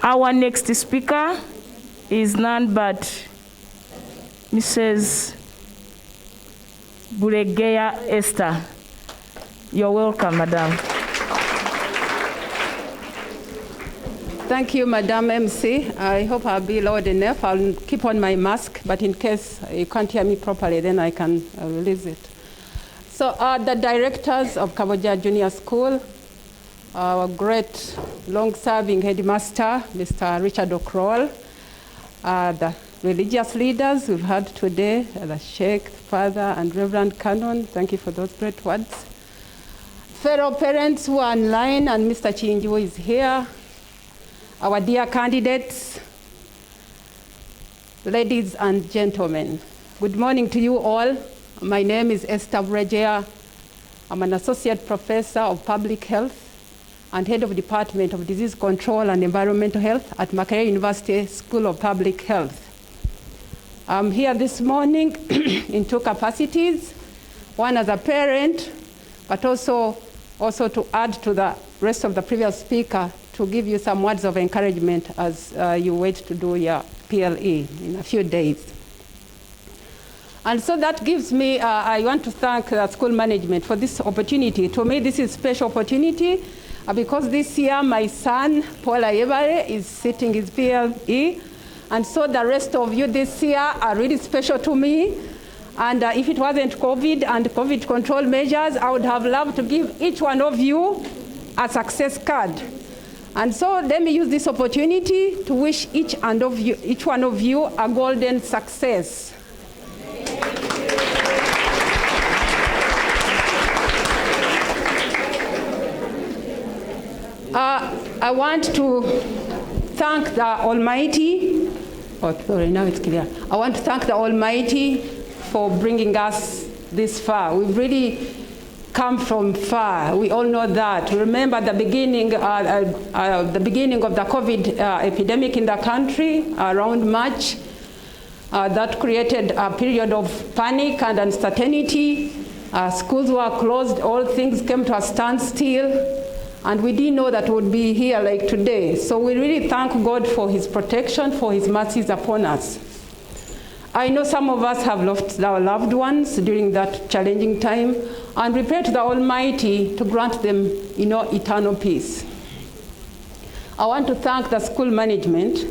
Our next speaker is none but Mrs. Buregeya Esther. You're welcome, Madam. Thank you, Madam MC. I hope I'll be loud enough. I'll keep on my mask, but in case you can't hear me properly, then I can release it. So the directors of Kabojja Junior School, our great long-serving headmaster, Mr. Richard O'Croll, the religious leaders we've had today, the Sheikh, Father, and Reverend Canon, thank you for those great words. Fellow parents who are online, and Mr. Chinju is here. Our dear candidates, ladies and gentlemen, good morning to you all. My name is Esther Buregeya. I'm an associate professor of public health and head of Department of Disease Control and Environmental Health at Makerere University School of Public Health. I'm here this morning in two capacities, one as a parent, but also to add to the rest of the previous speaker to give you some words of encouragement as you wait to do your PLE in a few days. And so that gives me, I want to thank the school management for this opportunity. To me, this is a special opportunity because this year my son, Paul Ayebare, is sitting his PLE. And so the rest of you this year are really special to me. And if it wasn't COVID and COVID control measures, I would have loved to give each one of you a success card. And so let me use this opportunity to wish each one of you a golden success. I want to thank the Almighty. Oh, sorry, now it's clear. I want to thank the Almighty for bringing us this far. We've really come from far. We all know that. Remember the beginning of the COVID epidemic in the country around March. That created a period of panic and uncertainty. Schools were closed. All things came to a standstill. And we didn't know that we would be here like today. So we really thank God for his protection, for his mercies upon us. I know some of us have lost our loved ones during that challenging time, and we pray to the Almighty to grant them, eternal peace. I want to thank the school management,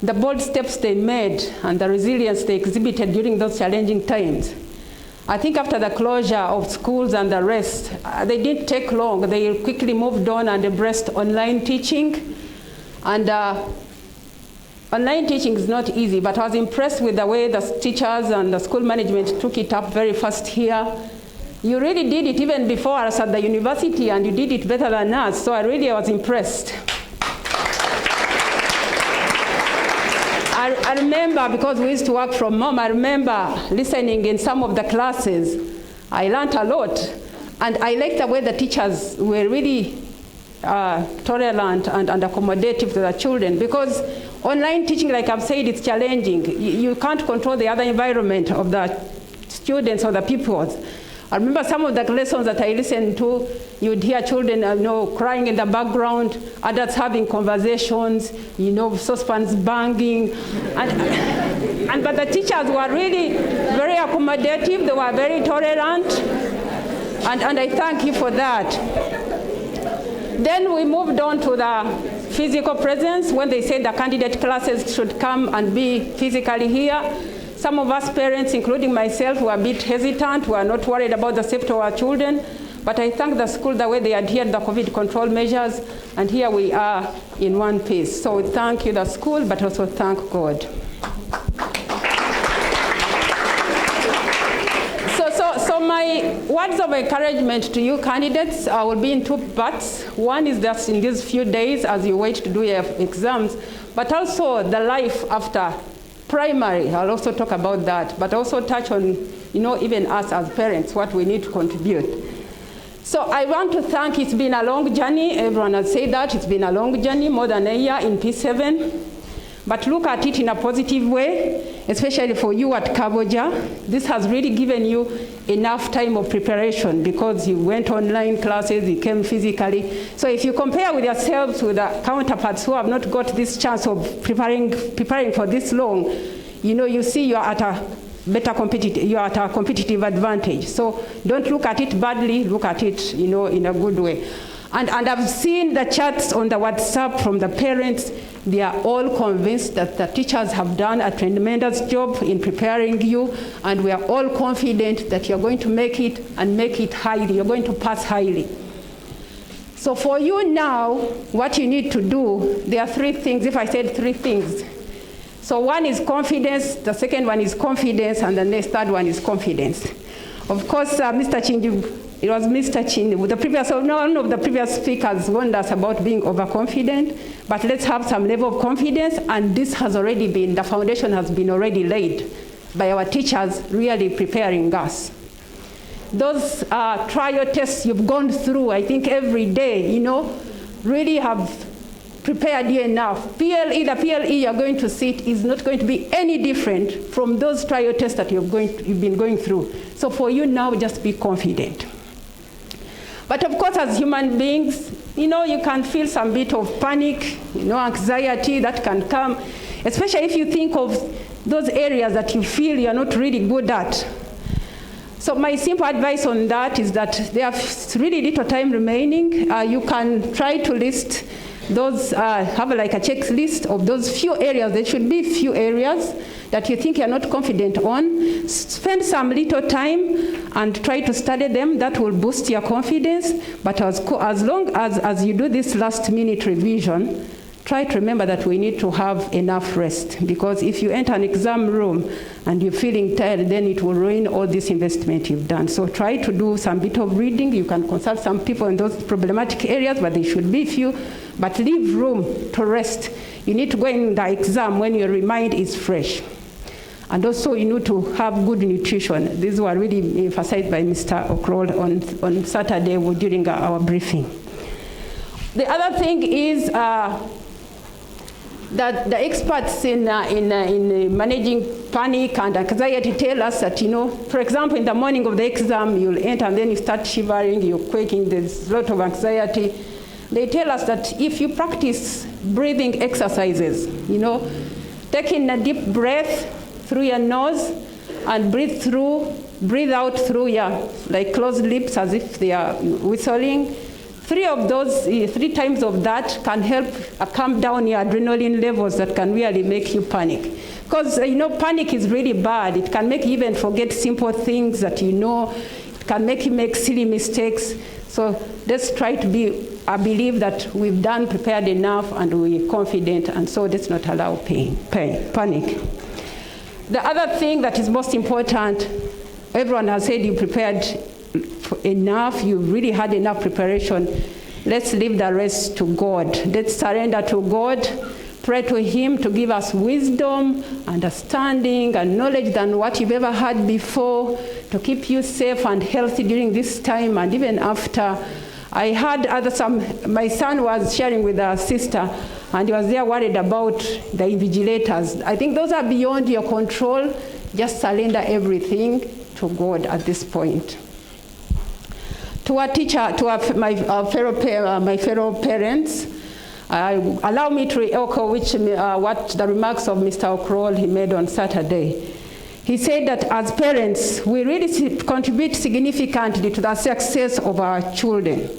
the bold steps they made, and the resilience they exhibited during those challenging times. I think after the closure of schools and the rest, they didn't take long. They quickly moved on and embraced online teaching. And online teaching is not easy, but I was impressed with the way the teachers and the school management took it up very fast here. You really did it even before us at the university, and you did it better than us, so I was impressed. I remember, because we used to work from home, I remember listening in some of the classes. I learned a lot, and I liked the way the teachers were really tolerant and accommodative to the children, because online teaching, like I've said, it's challenging. You can't control the other environment of the students or the pupils. I remember some of the lessons that I listened to, you'd hear children crying in the background, adults having conversations, saucepans banging. But the teachers were really very accommodative, they were very tolerant, and I thank you for that. Then we moved on to the physical presence, when they said the candidate classes should come and be physically here. Some of us parents, including myself, were a bit hesitant. We are not worried about the safety of our children. But I thank the school the way they adhered to the COVID control measures. And here we are in one piece. So thank you, the school, but also thank God. So my words of encouragement to you candidates will be in two parts. One is just in these few days as you wait to do your exams, but also the life after primary. I'll also talk about that, but also touch on, even us as parents, what we need to contribute. So I want to thank, it's been a long journey. Everyone has said that. It's been a long journey, more than a year in P7. But look at it in a positive way. especially for you at Kabojja. This has really given you enough time of preparation because you went online classes, you came physically. So if you compare with yourselves with the counterparts who have not got this chance of preparing for this long, you see you are at a competitive advantage. So don't look at it badly, look at it, in a good way. And I've seen the chats on the WhatsApp from the parents. They are all convinced that the teachers have done a tremendous job in preparing you, and we are all confident that you're going to make it and make it highly. You're going to pass highly. So for you now, what you need to do, there are 3 things, if I said 3 things. So one is confidence, the second one is confidence, and the next 3rd one is confidence. Of course, Mr. Chinji, it was Mr. Chinji, none of the previous speakers warned us about being overconfident, but let's have some level of confidence, and this has already been, the foundation has been already laid by our teachers really preparing us. Those trial tests you've gone through, I think every day, really have prepared you enough. The PLE you're going to sit is not going to be any different from those trial tests that you've been going through. So for you now, just be confident. But of course, as human beings, you can feel some bit of panic, anxiety that can come, especially if you think of those areas that you feel you're not really good at. So my simple advice on that is that there's really little time remaining. You can try to list those, have like a checklist of those few areas. There should be few areas that you think you're not confident on. Spend some little time and try to study them. That will boost your confidence. But as long as you do this last minute revision, try to remember that we need to have enough rest, because if you enter an exam room and you're feeling tired, then it will ruin all this investment you've done. So try to do some bit of reading. You can consult some people in those problematic areas, but they should be few. But leave room to rest. You need to go in the exam when your mind is fresh. And also you need to have good nutrition. These were really emphasized by Mr. Okrol on Saturday during our briefing. The other thing is that the experts in managing panic and anxiety tell us that, for example, in the morning of the exam, you'll enter and then you start shivering, you're quaking, there's a lot of anxiety. They tell us that if you practice breathing exercises, taking a deep breath through your nose and breathe out through your closed lips as if they are whistling. 3 times of that can help calm down your adrenaline levels that can really make you panic. Because, panic is really bad. It can make you even forget simple things that It can make you make silly mistakes. So let's try to believe that we've prepared enough and we're confident, and so let's not allow panic. The other thing that is most important, everyone has said you prepared enough, you really had enough preparation. Let's leave the rest to God. Let's surrender to God, pray to Him to give us wisdom, understanding, and knowledge than what you've ever had before, to keep you safe and healthy during this time and even after. I had my son was sharing with a sister, and he was there worried about the invigilators. I think those are beyond your control. Just surrender everything to God at this point. To our teacher, to my fellow parents, allow me to echo what the remarks of Mr. Okrol he made on Saturday. He said that as parents, we really contribute significantly to the success of our children.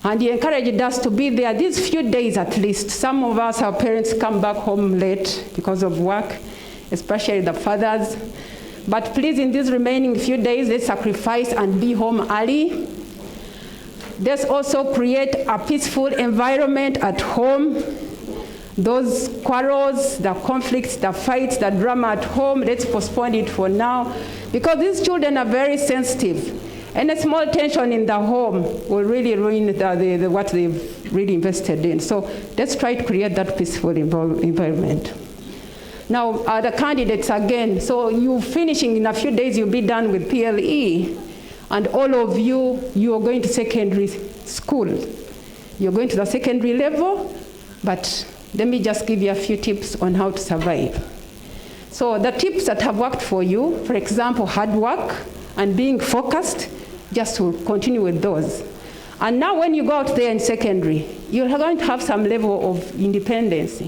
And he encouraged us to be there these few days at least. Some of us, our parents, come back home late because of work, especially the fathers. But please, in these remaining few days, let's sacrifice and be home early. Let's also create a peaceful environment at home. Those quarrels, the conflicts, the fights, the drama at home, let's postpone it for now, because these children are very sensitive. And a small tension in the home will really ruin what they've really invested in. So let's try to create that peaceful environment. Now, the candidates again, so you finishing in a few days, you'll be done with PLE. And all of you are going to secondary school. You're going to the secondary level, but let me just give you a few tips on how to survive. So the tips that have worked for you, for example, hard work and being focused, just to continue with those. And now when you go out there in secondary, you're going to have some level of independence.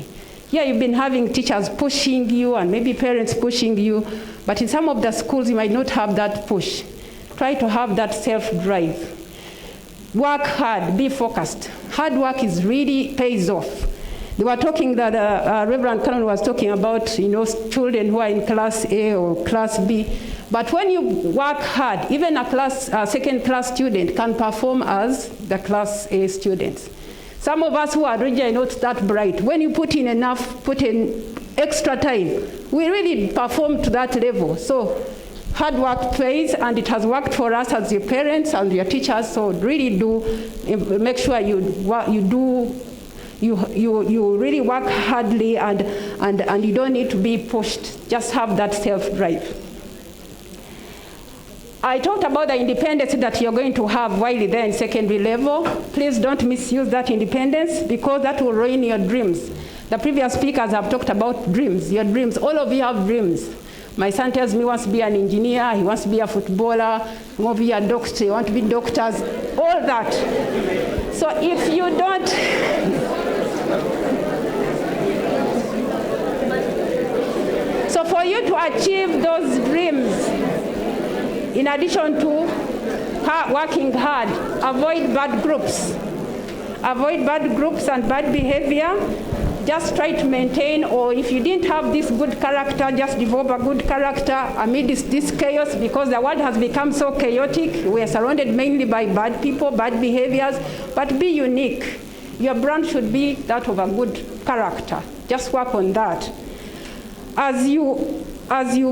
Here you've been having teachers pushing you and maybe parents pushing you, but in some of the schools you might not have that push. Try to have that self-drive. Work hard, be focused. Hard work is really pays off. They were talking that Reverend Canon was talking about, children who are in class A or class B. But when you work hard, even a second class student can perform as the class A students. Some of us who are really not that bright, when you put in extra time, we really perform to that level. So hard work pays, and it has worked for us as your parents and your teachers. So really do make sure you really work hardly, and you don't need to be pushed. Just have that self-drive. I talked about the independence that you're going to have while you're there in secondary level. Please don't misuse that independence, because that will ruin your dreams. The previous speakers have talked about dreams, your dreams. All of you have dreams. My son tells me he wants to be an engineer, he wants to be a footballer, he wants to be a doctor, he wants to be doctors, all that. So if you don't, so for you to achieve those dreams, in addition to working hard, avoid bad groups. Avoid bad groups and bad behavior. Just try to maintain, or if you didn't have this good character, just develop a good character amid this chaos, because the world has become so chaotic. We are surrounded mainly by bad people, bad behaviors, but be unique. Your brand should be that of a good character. Just work on that. As you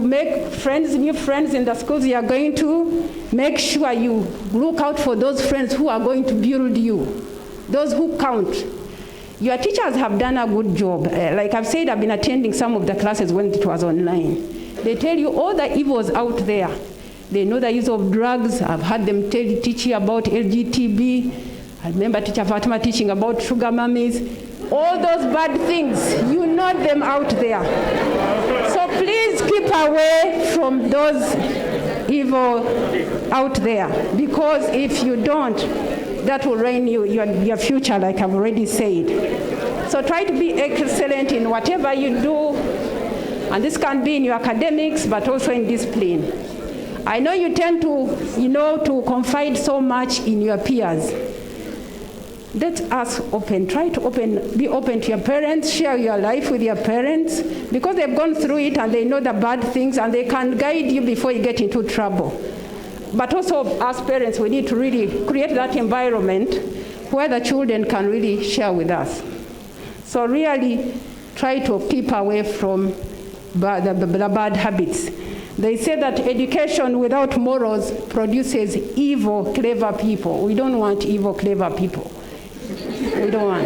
make friends, new friends in the schools you are going to, make sure you look out for those friends who are going to build you, those who count. Your teachers have done a good job. Like I've said, I've been attending some of the classes when it was online. They tell you all the evils out there. They know the use of drugs. I've had them teach you about LGTB. I remember Teacher Fatima teaching about sugar mummies. All those bad things, you know them out there. So please keep away from those evil out there, because if you don't, that will ruin your future, like I've already said. So try to be excellent in whatever you do, and this can be in your academics, but also in discipline. I know you tend to confide so much in your peers. Let us be open to your parents, share your life with your parents, because they've gone through it and they know the bad things, and they can guide you before you get into trouble. But also, as parents, we need to really create that environment where the children can really share with us. So really try to keep away from the bad habits. They say that education without morals produces evil, clever people. We don't want evil, clever people. We don't want.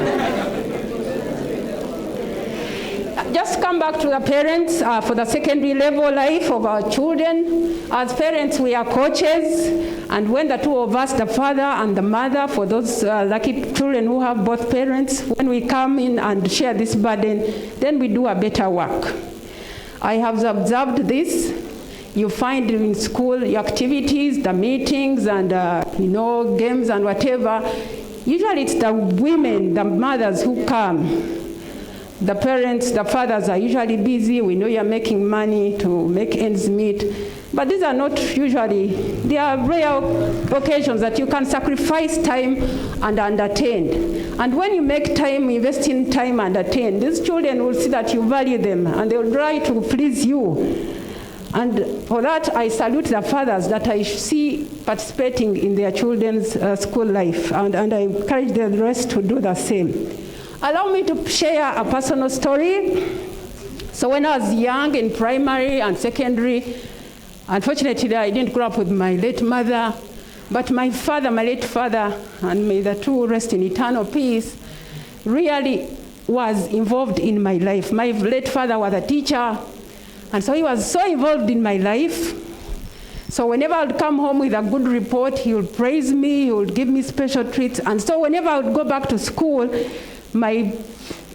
Just come back to the parents for the secondary level life of our children. As parents, we are coaches, and when the two of us, the father and the mother, for those lucky children who have both parents, when we come in and share this burden, then we do a better work. I have observed this. You find in school your activities, the meetings, and games and whatever. Usually it's the women, the mothers who come. The parents, the fathers are usually busy. We know you're making money to make ends meet. But these are not usually, they are rare occasions that you can sacrifice time and attend. And when you make time, invest in time and attend, these children will see that you value them, and they will try to please you. And for that, I salute the fathers that I see participating in their children's school life, and I encourage the rest to do the same. Allow me to share a personal story. So when I was young in primary and secondary, unfortunately I didn't grow up with my late mother, but my late father, and may the two rest in eternal peace, really was involved in my life. My late father was a teacher, and so he was so involved in my life. So whenever I would come home with a good report, he would praise me, he would give me special treats. And so whenever I would go back to school, my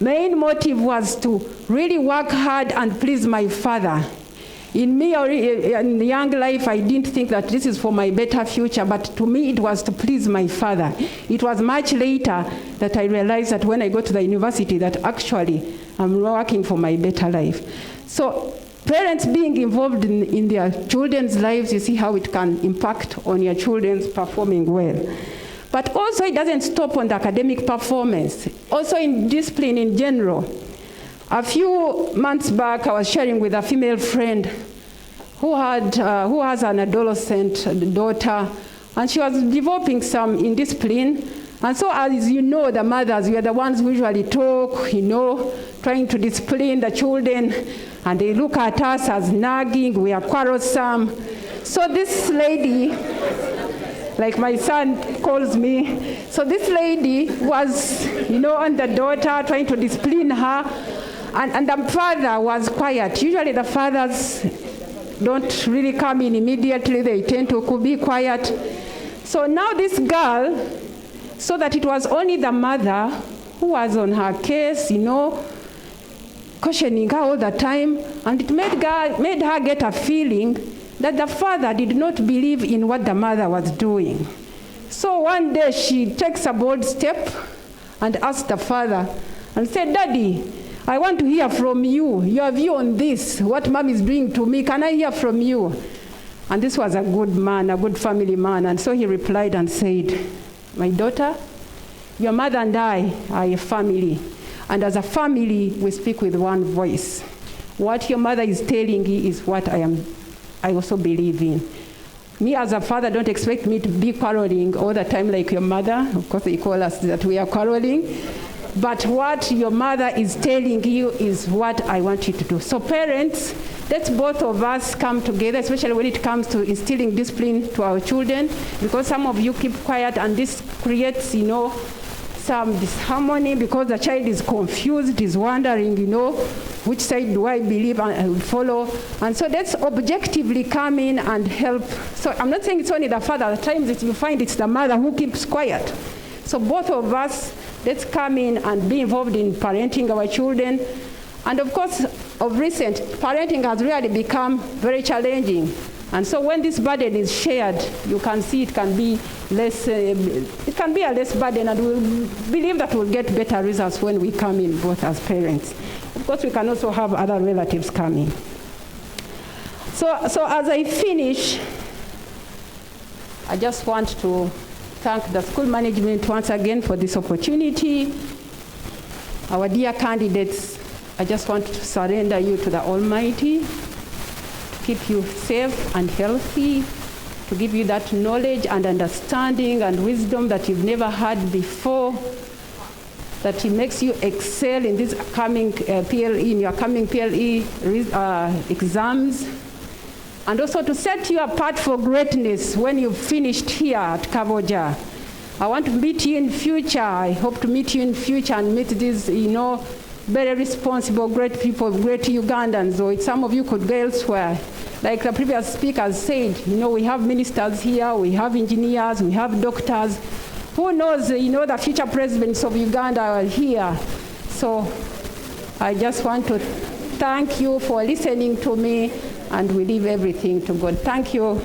main motive was to really work hard and please my father. In me, in young life, I didn't think that this is for my better future, but to me, it was to please my father. It was much later that I realized that when I go to the university, that actually I'm working for my better life. So parents being involved in their children's lives, you see how it can impact on your children's performing well. But also it doesn't stop on the academic performance, also in discipline in general. A few months back, I was sharing with a female friend who has an adolescent daughter, and she was developing some indiscipline. And so, as you know, the mothers, we are the ones who usually talk, trying to discipline the children, and they look at us as nagging, we are quarrelsome. So this lady, like my son calls me, so this lady was, on the daughter, trying to discipline her. And the father was quiet. Usually the fathers don't really come in immediately. They tend to be quiet. So now this girl, so that it was only the mother who was on her case, cautioning her all the time. And it made her get a feeling that the father did not believe in what the mother was doing. So one day she takes a bold step and asks the father and said, "Daddy, I want to hear from you, your view on this, what mom is doing to me. Can I hear from you?" And this was a good man, a good family man. And so he replied and said, "My daughter, your mother and I are a family. And as a family, we speak with one voice. What your mother is telling you is what I also believe in. Me as a father, don't expect me to be quarreling all the time like your mother." Of course, they call us that we are quarreling. But what your mother is telling you is what I want you to do. So parents, let's both of us come together, especially when it comes to instilling discipline to our children, because some of you keep quiet and this creates, some disharmony because the child is confused, is wondering, which side do I believe and follow. And so let's objectively come in and help. So I'm not saying it's only the father. At times you find it's the mother who keeps quiet. So both of us, let's come in and be involved in parenting our children. And of course, of recent, parenting has really become very challenging. And so when this burden is shared, you can see it can be less, it can be a less burden, and we believe that we'll get better results when we come in both as parents. Of course, we can also have other relatives coming. So as I finish, I just want to thank the school management once again for this opportunity. Our dear candidates, I just want to surrender you to the Almighty, to keep you safe and healthy, to give you that knowledge and understanding and wisdom that you've never had before, that He makes you excel in this coming PLE, in your coming PLE exams, and also to set you apart for greatness when you've finished here at Kabojja. I want to meet you in future. I hope to meet you in future and meet these, very responsible, great people, great Ugandans, or some of you could go elsewhere. Like the previous speakers said, we have ministers here, we have engineers, we have doctors. Who knows, the future presidents of Uganda are here. So I just want to thank you for listening to me, and we leave everything to God. Thank you.